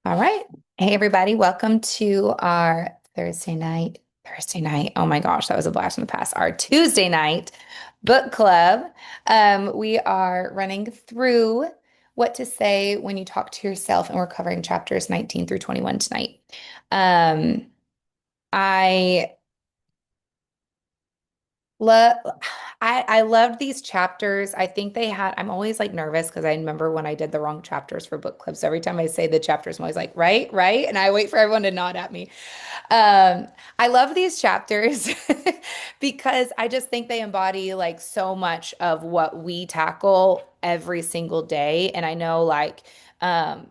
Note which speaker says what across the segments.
Speaker 1: All right. Hey, everybody. Welcome to our Thursday night. Thursday night. Oh my gosh, that was a blast from the past. Our Tuesday night book club. We are running through what to say when you talk to yourself, and we're covering chapters 19 through 21 tonight. Um, I Love I loved these chapters. I think they had I'm always like nervous because I remember when I did the wrong chapters for book clubs. Every time I say the chapters, I'm always like, right, right. And I wait for everyone to nod at me. Um, I love these chapters because I just think they embody like so much of what we tackle every single day. And I know like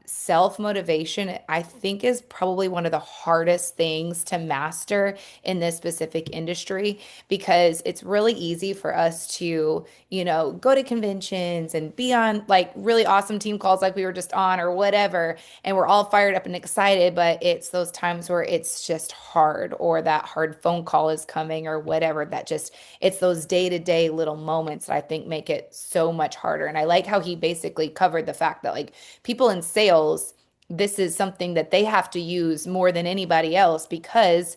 Speaker 1: self-motivation, I think is probably one of the hardest things to master in this specific industry because it's really easy for us to, go to conventions and be on like really awesome team calls like we were just on or whatever, and we're all fired up and excited, but it's those times where it's just hard or that hard phone call is coming or whatever that just it's those day-to-day little moments that I think make it so much harder. And I like how he basically covered the fact that like people in sales, this is something that they have to use more than anybody else because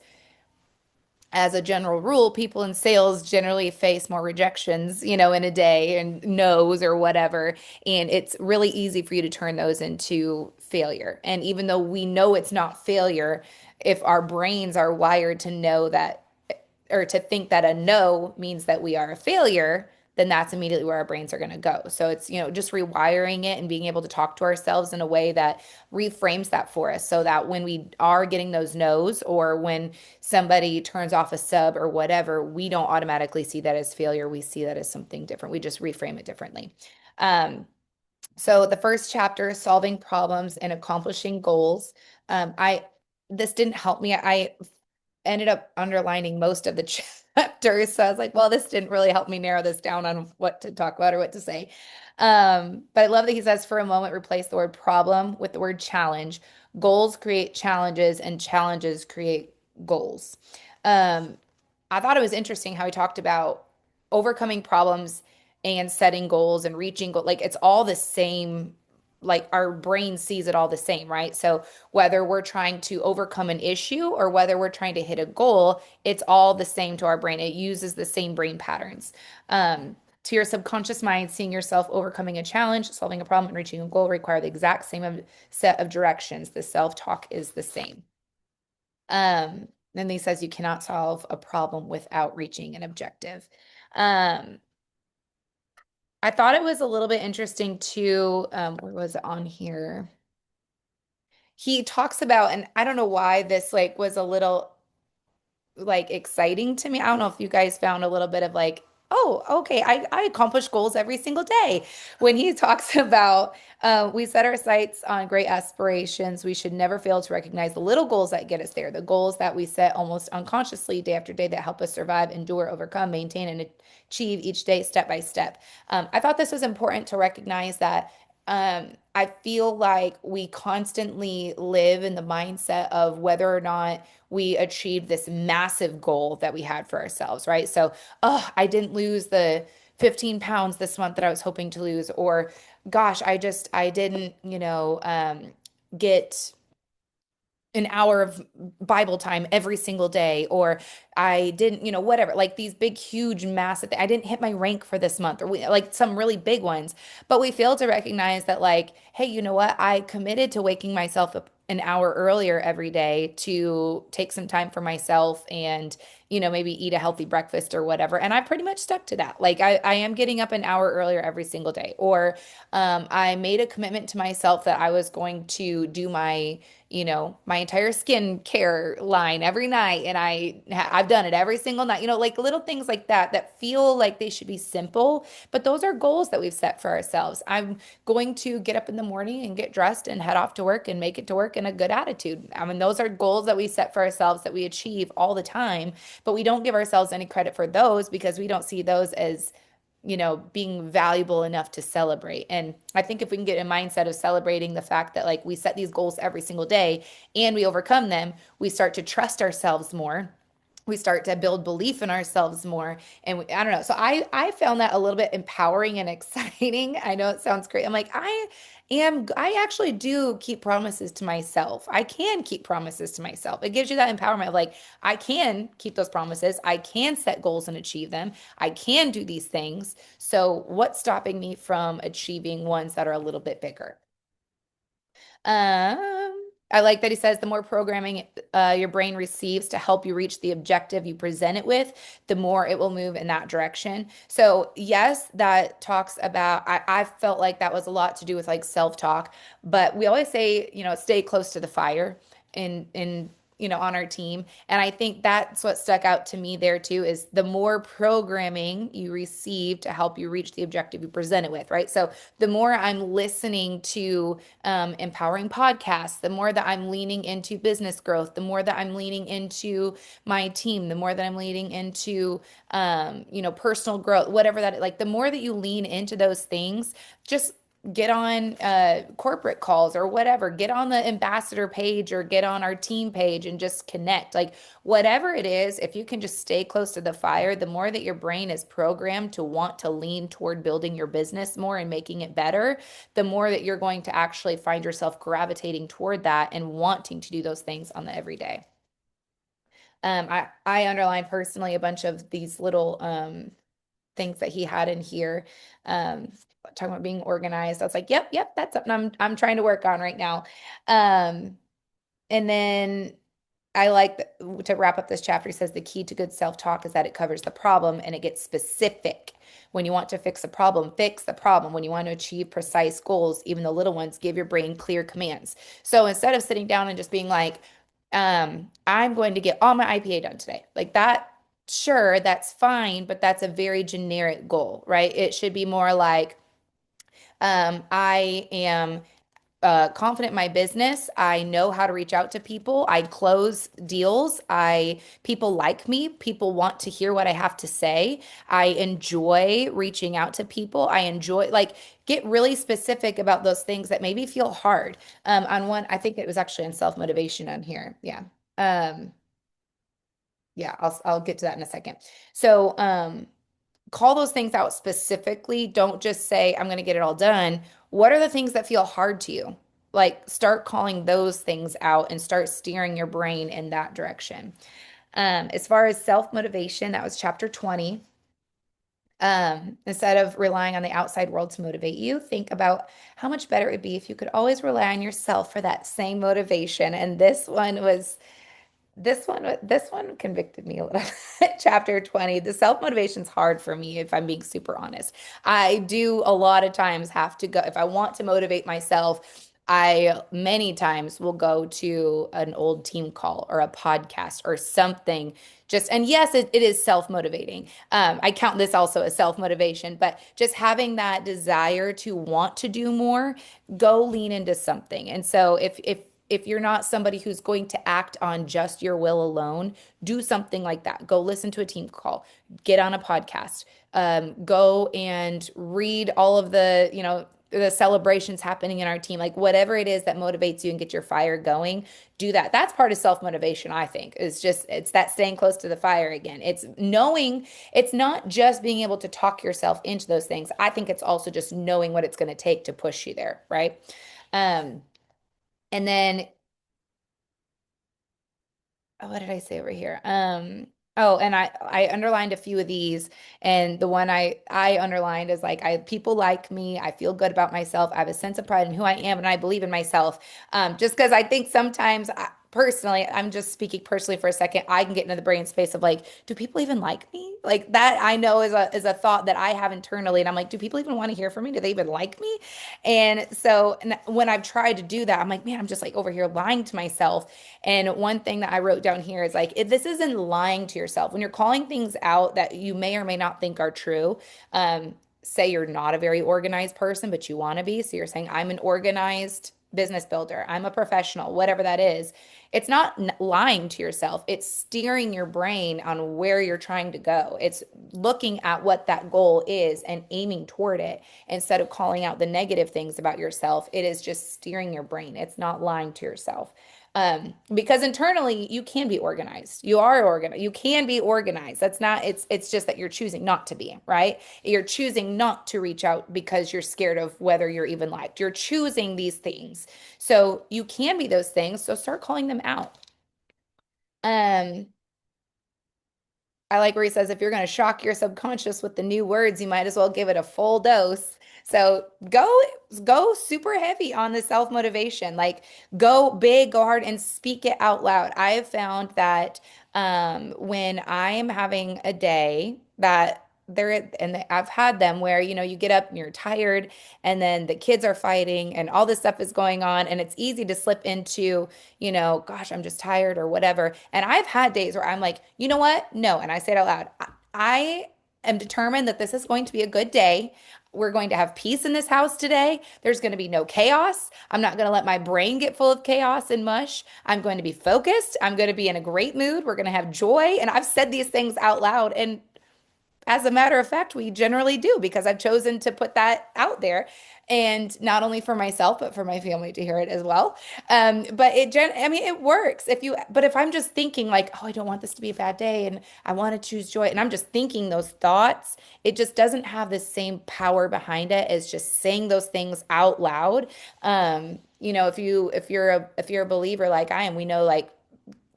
Speaker 1: as a general rule, people in sales generally face more rejections, in a day and no's or whatever. And it's really easy for you to turn those into failure. And even though we know it's not failure, if our brains are wired to know that or to think that a no means that we are a failure, then that's immediately where our brains are going to go. So it's, just rewiring it and being able to talk to ourselves in a way that reframes that for us so that when we are getting those no's or when somebody turns off a sub or whatever, we don't automatically see that as failure. We see that as something different. We just reframe it differently. So the first chapter is solving problems and accomplishing goals. I This didn't help me. I ended up underlining most of the chapters. So I was like, well, this didn't really help me narrow this down on what to talk about or what to say. But I love that he says, for a moment, replace the word problem with the word challenge. Goals create challenges, and challenges create goals. Um, I thought it was interesting how he talked about overcoming problems and setting goals and reaching goals. Like it's all the same, like our brain sees it all the same, right? So whether we're trying to overcome an issue or whether we're trying to hit a goal, it's all the same to our brain. It uses the same brain patterns. To your subconscious mind, seeing yourself overcoming a challenge, solving a problem, and reaching a goal require the exact same set of directions. The self-talk is the same. Then he says you cannot solve a problem without reaching an objective. Um, I thought it was a little bit interesting too. Where was it on here? He talks about, and I don't know why this like was a little like exciting to me. I don't know if you guys found a little bit of like, oh, okay, I accomplish goals every single day. When he talks about we set our sights on great aspirations, we should never fail to recognize the little goals that get us there, the goals that we set almost unconsciously day after day that help us survive, endure, overcome, maintain, and achieve each day step by step. I thought this was important to recognize that I feel like we constantly live in the mindset of whether or not we achieved this massive goal that we had for ourselves, right? So, oh, I didn't lose the 15 pounds this month that I was hoping to lose, or gosh, I didn't, get an hour of Bible time every single day, or I didn't, whatever, like these big, huge, massive, I didn't hit my rank for this month, or like some really big ones. But we fail to recognize that, like, hey, you know what? I committed to waking myself up an hour earlier every day to take some time for myself and, maybe eat a healthy breakfast or whatever. And I pretty much stuck to that. Like, I am getting up an hour earlier every single day. Or I made a commitment to myself that I was going to do my entire skin care line every night, and I've done it every single night, like little things like that that feel like they should be simple, but those are goals that we've set for ourselves. I'm going to get up in the morning and get dressed and head off to work and make it to work in a good attitude. I mean, those are goals that we set for ourselves that we achieve all the time, but we don't give ourselves any credit for those because we don't see those as being valuable enough to celebrate. And I think if we can get a mindset of celebrating the fact that like we set these goals every single day and we overcome them, we start to trust ourselves more. We start to build belief in ourselves more. And I don't know. So I found that a little bit empowering and exciting. I know it sounds great. I'm like, I am I actually do keep promises to myself. I can keep promises to myself. It gives you that empowerment of like, I can keep those promises. I can set goals and achieve them. I can do these things. So what's stopping me from achieving ones that are a little bit bigger? I like that he says the more programming your brain receives to help you reach the objective you present it with, the more it will move in that direction. So, yes, that talks about, I felt like that was a lot to do with like self-talk, but we always say, stay close to the fire on our team. And I think that's what stuck out to me there too is the more programming you receive to help you reach the objective you present it with, right? So the more I'm listening to empowering podcasts, the more that I'm leaning into business growth, the more that I'm leaning into my team, the more that I'm leaning into, personal growth, whatever that, like the more that you lean into those things, just get on corporate calls or whatever, get on the ambassador page or get on our team page and just connect. Like whatever it is, if you can just stay close to the fire, the more that your brain is programmed to want to lean toward building your business more and making it better, the more that you're going to actually find yourself gravitating toward that and wanting to do those things on the everyday. I underlined personally a bunch of these little things that he had in here. Um, Talking about being organized. I was like, yep, yep, that's something I'm trying to work on right now. Um, and then I like to wrap up this chapter. He says the key to good self-talk is that it covers the problem and it gets specific. When you want to fix a problem, fix the problem. When you want to achieve precise goals, even the little ones, give your brain clear commands. So instead of sitting down and just being like, I'm going to get all my IPA done today, like that, sure, that's fine, but that's a very generic goal, right? It should be more like, I am confident in my business. I know how to reach out to people. I close deals. People like me. People want to hear what I have to say. I enjoy reaching out to people. I enjoy like get really specific about those things that maybe feel hard. On one, I think it was actually on self-motivation on here. Yeah. Um, yeah, I'll get to that in a second. So, call those things out specifically. Don't just say, I'm going to get it all done. What are the things that feel hard to you? Like, start calling those things out and start steering your brain in that direction. As far as self motivation, that was chapter 20. Instead of relying on the outside world to motivate you, think about how much better it would be if you could always rely on yourself for that same motivation. And this one convicted me a little. Chapter 20. The self-motivation's hard for me if I'm being super honest. I do a lot of times have to go if I want to motivate myself, I many times will go to an old team call or a podcast or something just and yes, it is self-motivating. I count this also as self-motivation, but just having that desire to want to do more, go lean into something. And so if you're not somebody who's going to act on just your will alone, do something like that. Go listen to a team call, get on a podcast, go and read all of the celebrations happening in our team, like whatever it is that motivates you and get your fire going, do that. That's part of self-motivation, I think. It's that staying close to the fire again. It's knowing it's not just being able to talk yourself into those things. I think it's also just knowing what it's going to take to push you there, right? Um, and then what did I say over here? Oh, and I underlined a few of these, and the one I underlined is like I people like me, I feel good about myself, I have a sense of pride in who I am, and I believe in myself. Just because I think sometimes personally, I'm just speaking personally for a second, I can get into the brain space of like, do people even like me? Like that I know is a thought that I have internally, and I'm like, do people even want to hear from me? Do they even like me? And so and when I've tried to do that, I'm like, man, I'm just like over here lying to myself. And one thing that I wrote down here is like, if this isn't lying to yourself. When you're calling things out that you may or may not think are true, say you're not a very organized person, but you want to be. So you're saying, I'm an organized business builder, I'm a professional, whatever that is. It's not lying to yourself. It's steering your brain on where you're trying to go. It's looking at what that goal is and aiming toward it instead of calling out the negative things about yourself. It is just steering your brain. It's not lying to yourself. Because internally you can be organized. You are organized. You can be organized. That's not, it's just that you're choosing not to be, right? You're choosing not to reach out because you're scared of whether you're even liked. You're choosing these things. So you can be those things. So start calling them out. Um, I like where he says if you're going to shock your subconscious with the new words, you might as well give it a full dose. So go super heavy on the self-motivation. Like go big, go hard, and speak it out loud. I have found that when I am having a day that there and I've had them where you get up and you're tired and then the kids are fighting and all this stuff is going on and it's easy to slip into gosh, I'm just tired or whatever. And I've had days where I'm like, you know what? No. And I say it out loud. I am determined that this is going to be a good day. We're going to have peace in this house today. There's going to be no chaos. I'm not going to let my brain get full of chaos and mush. I'm going to be focused. I'm going to be in a great mood. We're going to have joy. And I've said these things out loud. And as a matter of fact, we generally do because I've chosen to put that out there. And not only for myself, but for my family to hear it as well. But I mean, it works but if I'm just thinking like, oh, I don't want this to be a bad day and I want to choose joy, and I'm just thinking those thoughts, it just doesn't have the same power behind it as just saying those things out loud. If you're a believer like I am, we know like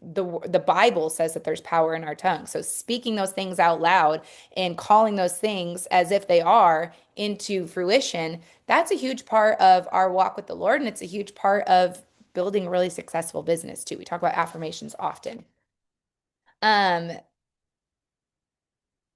Speaker 1: the Bible says that there's power in our tongue. So speaking those things out loud and calling those things as if they are into fruition, that's a huge part of our walk with the Lord. And it's a huge part of building a really successful business too. We talk about affirmations often. Um,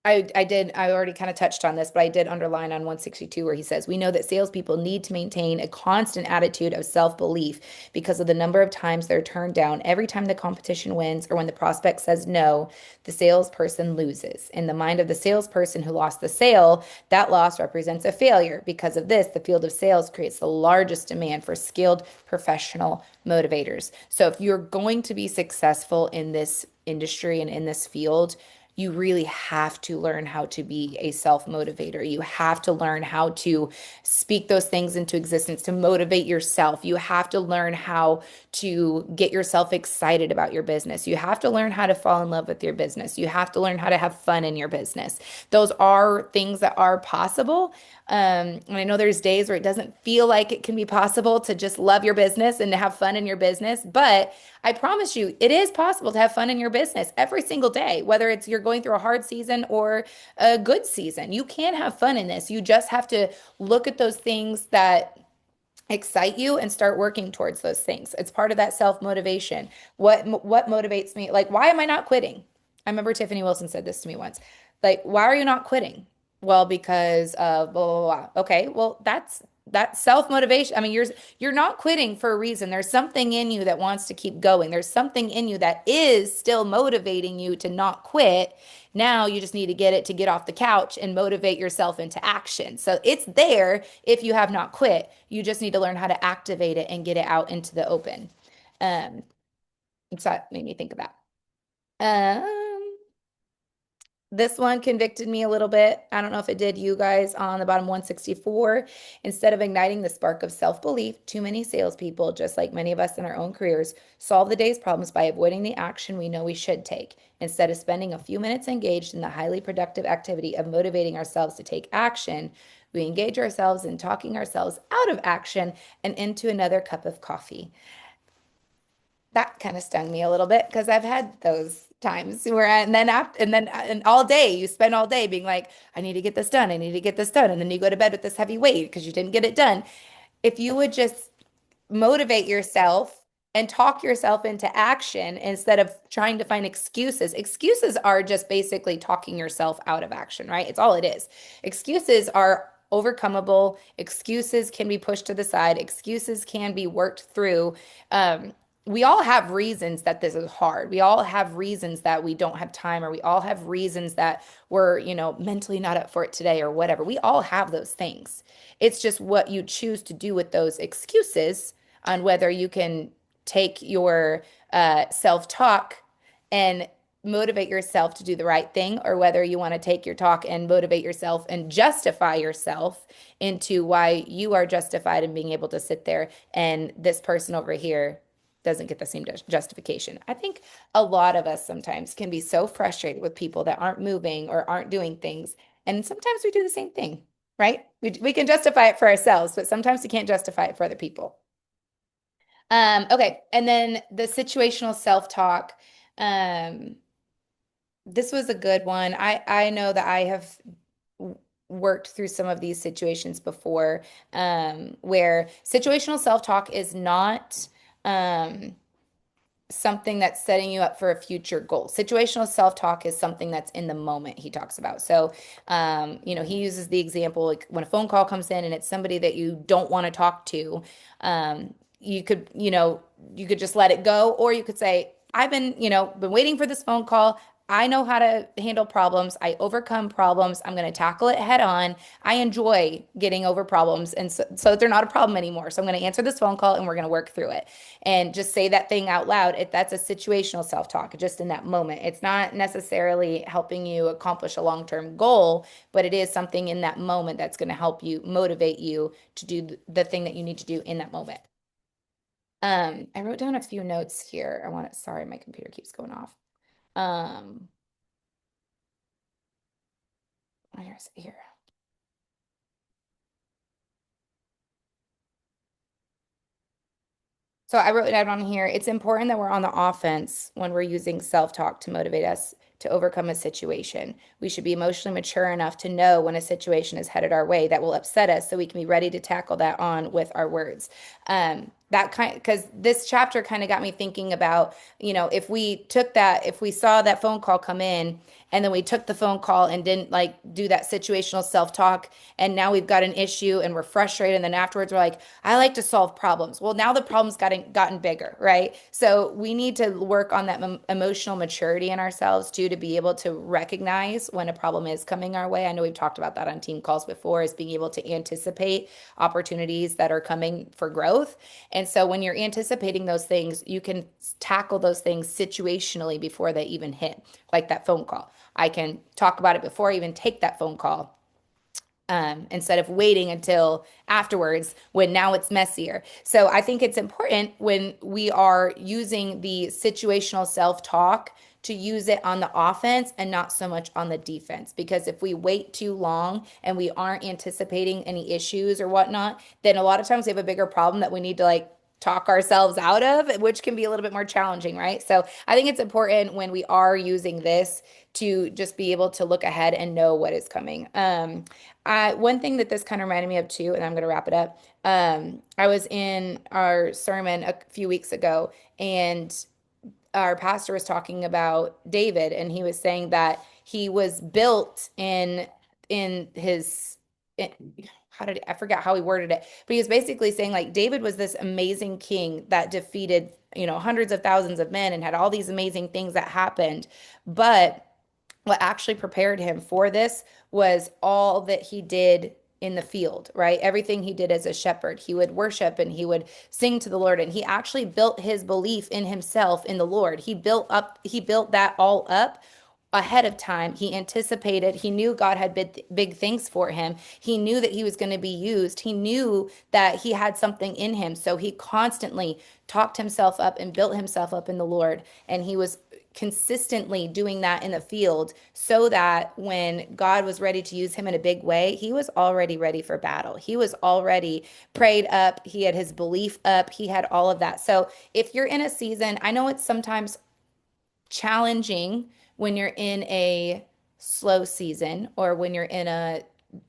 Speaker 1: I already kind of touched on this, but I did underline on 162 where he says, we know that salespeople need to maintain a constant attitude of self-belief because of the number of times they're turned down. Every time the competition wins or when the prospect says no, the salesperson loses. In the mind of the salesperson who lost the sale, that loss represents a failure. Because of this, the field of sales creates the largest demand for skilled professional motivators. So if you're going to be successful in this industry and in this field, you really have to learn how to be a self motivator. You have to learn how to speak those things into existence to motivate yourself. You have to learn how to get yourself excited about your business. You have to learn how to fall in love with your business. You have to learn how to have fun in your business. Those are things that are possible. And I know there's days where it doesn't feel like it can be possible to just love your business and to have fun in your business, but I promise you, it is possible to have fun in your business every single day, whether it's you're going through a hard season or a good season. You can have fun in this. You just have to look at those things that excite you and start working towards those things. It's part of that self-motivation. What motivates me? Like, why am I not quitting? I remember Tiffany Wilson said this to me once. Like, why are you not quitting? Well, because of blah, blah, blah. Okay, well, that's self-motivation. I mean, you're not quitting for a reason. There's something in you that wants to keep going. There's something in you that is still motivating you to not quit. Now you just need to get it to get off the couch and motivate yourself into action. So it's there if you have not quit. You just need to learn how to activate it and get it out into the open. Um, so that made me think of that. Um, this one convicted me a little bit. I don't know if it did you guys on the bottom 164. Instead of igniting the spark of self-belief, too many salespeople, just like many of us in our own careers, solve the day's problems by avoiding the action we know we should take. Instead of spending a few minutes engaged in the highly productive activity of motivating ourselves to take action, we engage ourselves in talking ourselves out of action and into another cup of coffee. That kind of stung me a little bit because I've had those times where and then after and all day you spend all day being like, I need to get this done, I need to get this done, and then you go to bed with this heavy weight because you didn't get it done. If you would just motivate yourself and talk yourself into action instead of trying to find excuses. Excuses are just basically talking yourself out of action, right? It's all it is. Excuses are overcomable. Excuses can be pushed to the side. Excuses can be worked through. We all have reasons that this is hard. We all have reasons that we don't have time, or we all have reasons that we're, mentally not up for it today or whatever. We all have those things. It's just what you choose to do with those excuses on whether you can take your self-talk and motivate yourself to do the right thing, or whether you want to take your talk and motivate yourself and justify yourself into why you are justified in being able to sit there and this person over here doesn't get the same justification. I think a lot of us sometimes can be so frustrated with people that aren't moving or aren't doing things. And sometimes we do the same thing, right? We can justify it for ourselves, but sometimes we can't justify it for other people. Okay. And then the situational self-talk. Um, this was a good one. I know that I have worked through some of these situations before, where situational self-talk is not something that's setting you up for a future goal. Situational self-talk is something that's in the moment, he talks about. So, he uses the example like when a phone call comes in and it's somebody that you don't want to talk to, you could, you could just let it go, or you could say, I've been waiting for this phone call. I know how to handle problems. I overcome problems. I'm going to tackle it head on. I enjoy getting over problems. And so they're not a problem anymore. So I'm going to answer this phone call and we're going to work through it and just say that thing out loud. That's a situational self-talk just in that moment. It's not necessarily helping you accomplish a long-term goal, but it is something in that moment that's going to help you motivate you to do the thing that you need to do in that moment. I wrote down a few notes here. Sorry, my computer keeps going off. Um, where's it here? So I wrote that on here. It's important that we're on the offense when we're using self-talk to motivate us to overcome a situation. We should be emotionally mature enough to know when a situation is headed our way that will upset us so we can be ready to tackle that on with our words. Because this chapter kind of got me thinking about, if we saw that phone call come in and then we took the phone call and didn't like do that situational self-talk, and now we've got an issue and we're frustrated, and then afterwards we're like, I like to solve problems. Well, now the problem's gotten bigger, right? So we need to work on that emotional maturity in ourselves too, to be able to recognize when a problem is coming our way. I know we've talked about that on team calls before, is being able to anticipate opportunities that are coming for growth. And so when you're anticipating those things, you can tackle those things situationally before they even hit, like that phone call. I can talk about it before I even take that phone call, instead of waiting until afterwards when now it's messier. So I think it's important when we are using the situational self-talk to use it on the offense and not so much on the defense. Because if we wait too long and we aren't anticipating any issues or whatnot, then a lot of times we have a bigger problem that we need to like talk ourselves out of, which can be a little bit more challenging, right? So I think it's important when we are using this to just be able to look ahead and know what is coming. One thing that this kind of reminded me of too, and I'm going to wrap it up. I was in our sermon a few weeks ago, and our pastor was talking about David, and he was saying that he was built in his in, how did I forgot how he worded it, but he was basically saying like David was this amazing king that defeated, hundreds of thousands of men and had all these amazing things that happened, but what actually prepared him for this was all that he did in the field, right? Everything he did as a shepherd. He would worship and he would sing to the Lord, and he actually built his belief in himself in the Lord. He built that all up ahead of time. He anticipated, he knew God had big things for him. He knew that he was going to be used. He knew that he had something in him. So he constantly talked himself up and built himself up in the Lord. And he was consistently doing that in the field so that when God was ready to use him in a big way, he was already ready for battle. He was already prayed up. He had his belief up. He had all of that. So if you're in a season, I know it's sometimes challenging when you're in a slow season, or when you're in a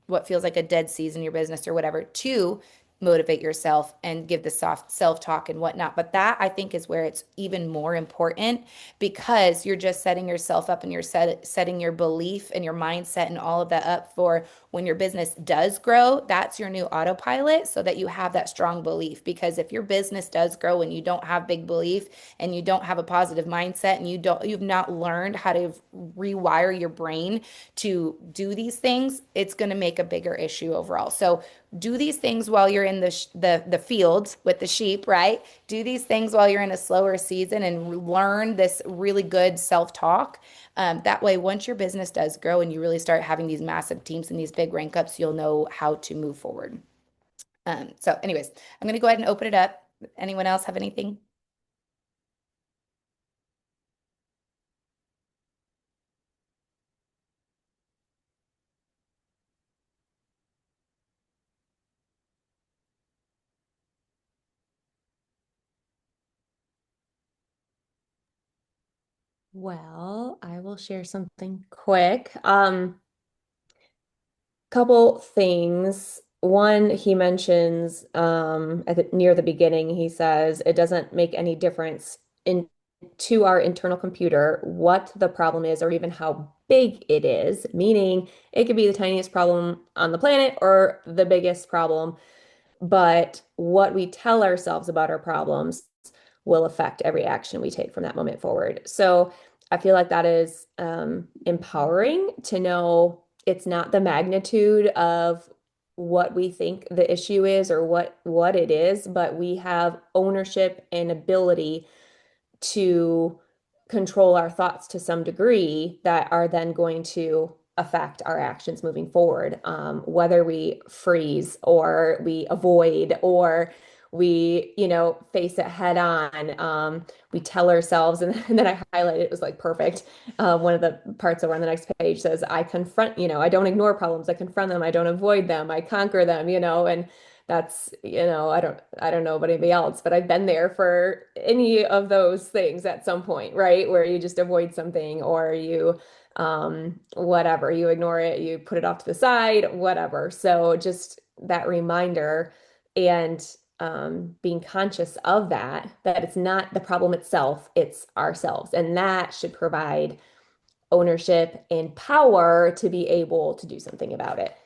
Speaker 1: what feels like a dead season in your business or whatever, to motivate yourself and give the soft self-talk and whatnot. But that I think is where it's even more important, because you're just setting yourself up and you're setting your belief and your mindset and all of that up for when your business does grow, that's your new autopilot so that you have that strong belief. Because if your business does grow and you don't have big belief and you don't have a positive mindset and you've not learned how to rewire your brain to do these things, it's going to make a bigger issue overall. So do these things while you're in the field with the sheep, right? Do these things while you're in a slower season and learn this really good self-talk. That way, once your business does grow and you really start having these massive teams and these big rank ups, you'll know how to move forward. So, anyways, I'm going to go ahead and open it up. Anyone else have anything?
Speaker 2: Well, I will share something quick. Couple things. One, he mentions near the beginning, he says it doesn't make any difference in to our internal computer what the problem is or even how big it is, meaning it could be the tiniest problem on the planet or the biggest problem, but what we tell ourselves about our problems will affect every action we take from that moment forward. So I feel like that is empowering to know it's not the magnitude of what we think the issue is or what it is, but we have ownership and ability to control our thoughts to some degree that are then going to affect our actions moving forward. Whether we freeze or we avoid or we, face it head on. We tell ourselves, and then I highlighted it was like perfect. One of the parts over on the next page says, I confront, I don't ignore problems, I confront them, I don't avoid them, I conquer them, and that's, I don't know about anybody else, but I've been there for any of those things at some point, right? Where you just avoid something or you whatever, you ignore it, you put it off to the side, whatever. So just that reminder and being conscious of that it's not the problem itself, it's ourselves. And that should provide ownership and power to be able to do something about it,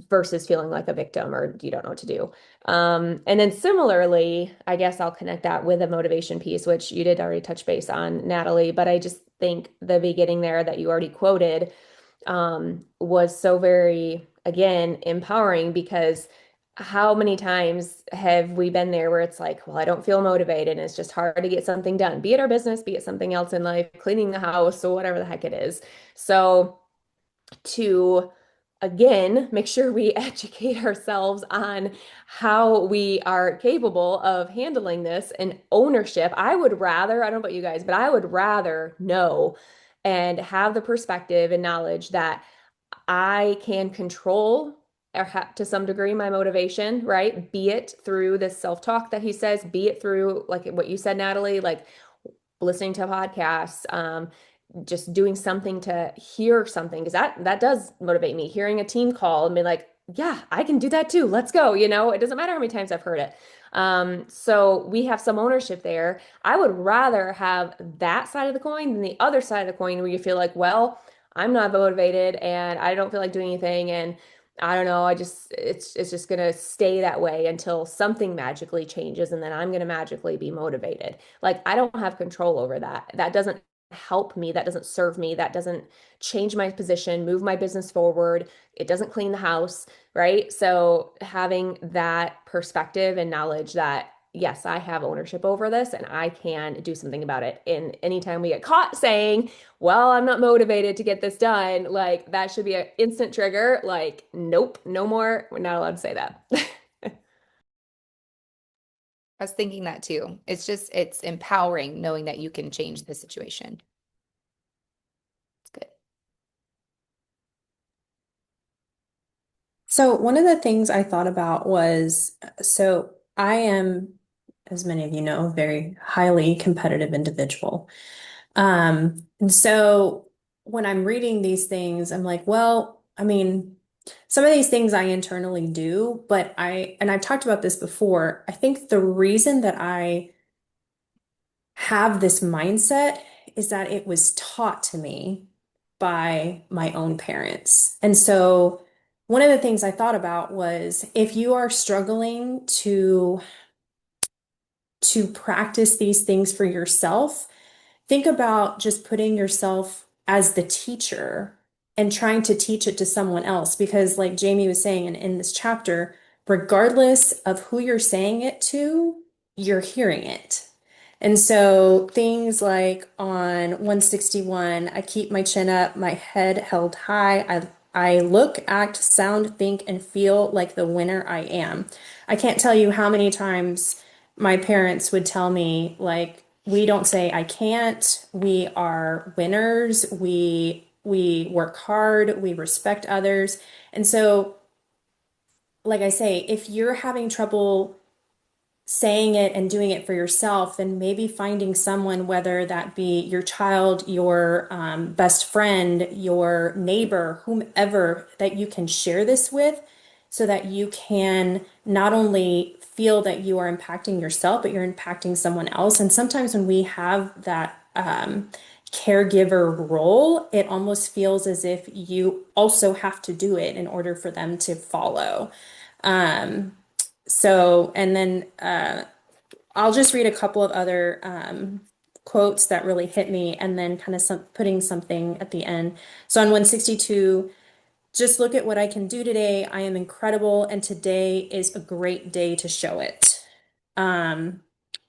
Speaker 2: versus feeling like a victim or you don't know what to do. And then similarly, I guess I'll connect that with a motivation piece, which you did already touch base on, Natalie, but I just think the beginning there that you already quoted was so very, again, empowering because how many times have we been there where it's like, well, I don't feel motivated and it's just hard to get something done, be it our business, be it something else in life, cleaning the house or whatever the heck it is. So to again make sure we educate ourselves on how we are capable of handling this and ownership. I would rather, I don't know about you guys, but I would rather know and have the perspective and knowledge that I can control or to some degree my motivation, right? Be it through this self-talk that he says, be it through like what you said, Natalie, like listening to podcasts, just doing something to hear something, because that does motivate me. Hearing a team call and be like, yeah, I can do that too. Let's go. It doesn't matter how many times I've heard it. So we have some ownership there. I would rather have that side of the coin than the other side of the coin where you feel like, well, I'm not motivated and I don't feel like doing anything and I don't know, it's just gonna stay that way until something magically changes and then I'm gonna magically be motivated. Like I don't have control over that. That doesn't help me, that doesn't serve me, that doesn't change my position, move my business forward. It doesn't clean the house, right? So having that perspective and knowledge that yes, I have ownership over this and I can do something about it. And anytime we get caught saying, well, I'm not motivated to get this done, like that should be an instant trigger. Like, nope, no more. We're not allowed to say that.
Speaker 1: I was thinking that too. It's empowering knowing that you can change the situation. It's good.
Speaker 3: So, one of the things I thought about was so I am, as many of you know, a very highly competitive individual. And so when I'm reading these things, I'm like, well, I mean, some of these things I internally do, but and I've talked about this before, I think the reason that I have this mindset is that it was taught to me by my own parents. And so, one of the things I thought about was if you are struggling to practice these things for yourself, think about just putting yourself as the teacher and trying to teach it to someone else. Because, like Jamie was saying in this chapter, regardless of who you're saying it to, you're hearing it. And so things like on 161, I keep my chin up, my head held high. I look, act, sound, think, and feel like the winner I am. I can't tell you how many times my parents would tell me, like, we don't say I can't, we are winners, we work hard, we respect others. And so, like I say, if you're having trouble saying it and doing it for yourself, then maybe finding someone, whether that be your child, your best friend, your neighbor, whomever, that you can share this with so that you can not only feel that you are impacting yourself, but you're impacting someone else. And sometimes when we have that caregiver role, it almost feels as if you also have to do it in order for them to follow. Um, and then I'll just read a couple of other quotes that really hit me and then kind of putting something at the end. So on 162, just look at what I can do today. I am incredible, and today is a great day to show it. Um,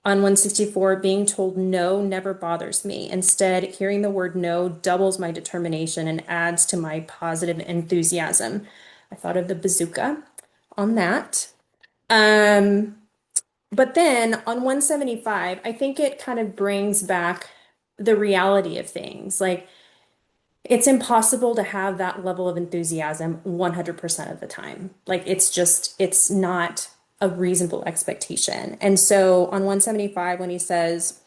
Speaker 3: on 164, being told no never bothers me. Instead, hearing the word no doubles my determination and adds to my positive enthusiasm. I thought of the bazooka on that. Um, but then on 175, I think it kind of brings back the reality of things. Like it's impossible to have that level of enthusiasm 100% of the time. Like it's not a reasonable expectation. And so on 175, when he says,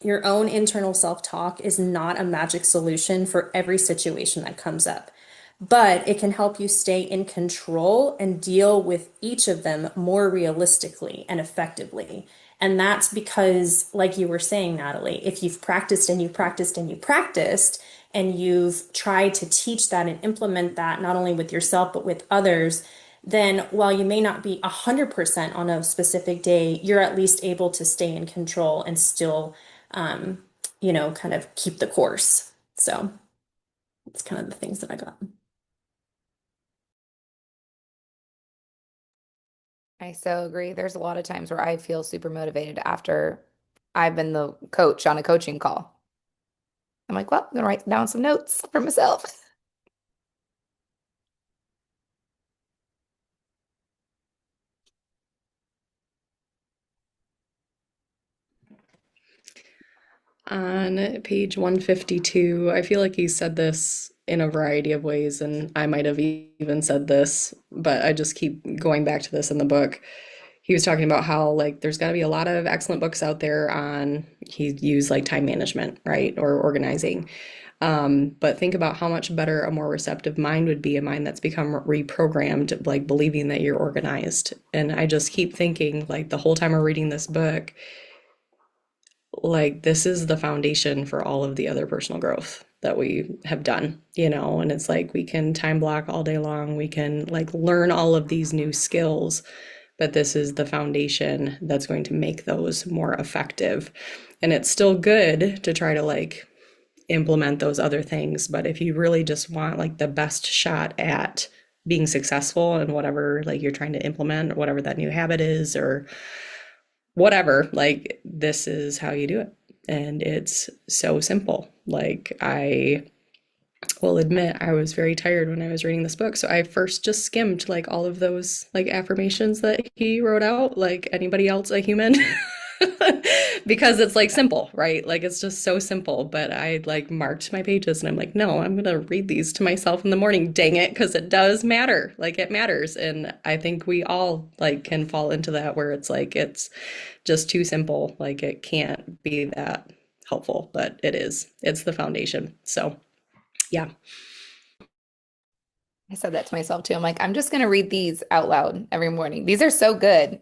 Speaker 3: your own internal self-talk is not a magic solution for every situation that comes up, but it can help you stay in control and deal with each of them more realistically and effectively. And that's because, like you were saying, Natalie, if you've practiced and you practiced and you practiced, and you've tried to teach that and implement that not only with yourself, but with others, then while you may not be 100% on a specific day, you're at least able to stay in control and still um, kind of keep the course. So it's kind of the things that I got.
Speaker 1: I so agree. There's a lot of times where I feel super motivated after I've been the coach on a coaching call. I'm like, well, I'm gonna write down some notes for myself.
Speaker 4: On page 152, I feel like he said this in a variety of ways, and I might have even said this, but I just keep going back to this in the book. He was talking about how, like, there's got to be a lot of excellent books out there on, he used like time management, right, or organizing. But think about how much better a more receptive mind would be, a mind that's become reprogrammed, like believing that you're organized. And I just keep thinking, like, the whole time we're reading this book, like this is the foundation for all of the other personal growth that we have done, and it's like we can time block all day long, we can like learn all of these new skills, but this is the foundation that's going to make those more effective. And it's still good to try to like implement those other things, but if you really just want like the best shot at being successful in whatever like you're trying to implement or whatever that new habit is or whatever, like this is how you do it. And it's so simple. Like I will admit I was very tired when I was reading this book. So I first just skimmed like all of those like affirmations that he wrote out, like anybody else a human. Because it's like simple, right? Like it's just so simple. But I like marked my pages and I'm like, no, I'm gonna read these to myself in the morning, dang it, because it does matter. Like it matters. And I think we all like can fall into that where it's like it's just too simple. Like it can't be that helpful, but it is. It's the foundation. So yeah.
Speaker 1: I said that to myself too. I'm like, I'm just gonna read these out loud every morning. These are so good.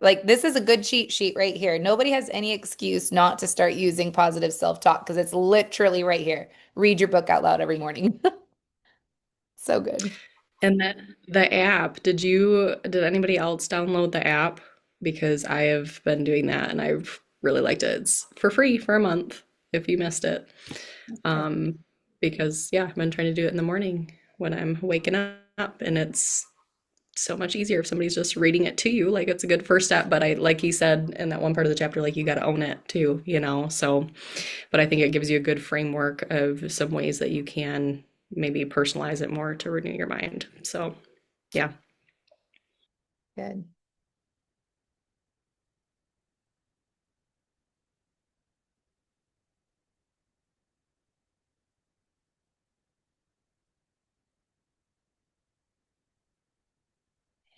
Speaker 1: Like this is a good cheat sheet right here. Nobody has any excuse not to start using positive self-talk because it's literally right here. Read your book out loud every morning. So good.
Speaker 4: And the app, did anybody else download the app? Because I have been doing that and I've really liked it. It's for free for a month if you missed it.
Speaker 1: Good.
Speaker 4: Um, because yeah, I've been trying to do it in the morning when I'm waking up, and it's so much easier if somebody's just reading it to you. Like it's a good first step, but I, like he said in that one part of the chapter, like you got to own it too, you know? So, but I think it gives you a good framework of some ways that you can maybe personalize it more to renew your mind. So, yeah.
Speaker 1: Good.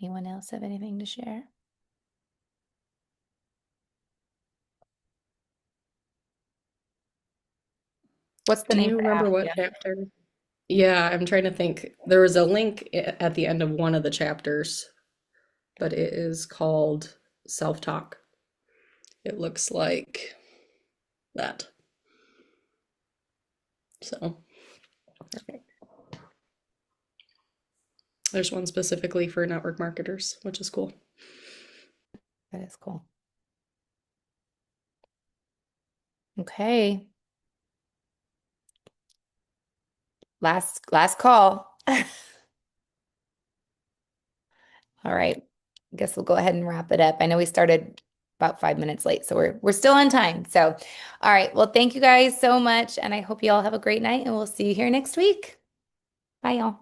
Speaker 1: Anyone else have anything to share? What's the
Speaker 4: Do
Speaker 1: name of
Speaker 4: you
Speaker 1: the
Speaker 4: remember
Speaker 1: app
Speaker 4: what
Speaker 1: again?
Speaker 4: chapter? Yeah, I'm trying to think. There was a link at the end of one of the chapters, but it is called Self-Talk. It looks like that. So
Speaker 1: Perfect.
Speaker 4: there's one specifically for network marketers, which is cool.
Speaker 1: That is cool. Okay. Last call. All right. I guess we'll go ahead and wrap it up. I know we started about 5 minutes late, so we're still on time. So, all right. Well, thank you guys so much, and I hope you all have a great night, and we'll see you here next week. Bye, y'all.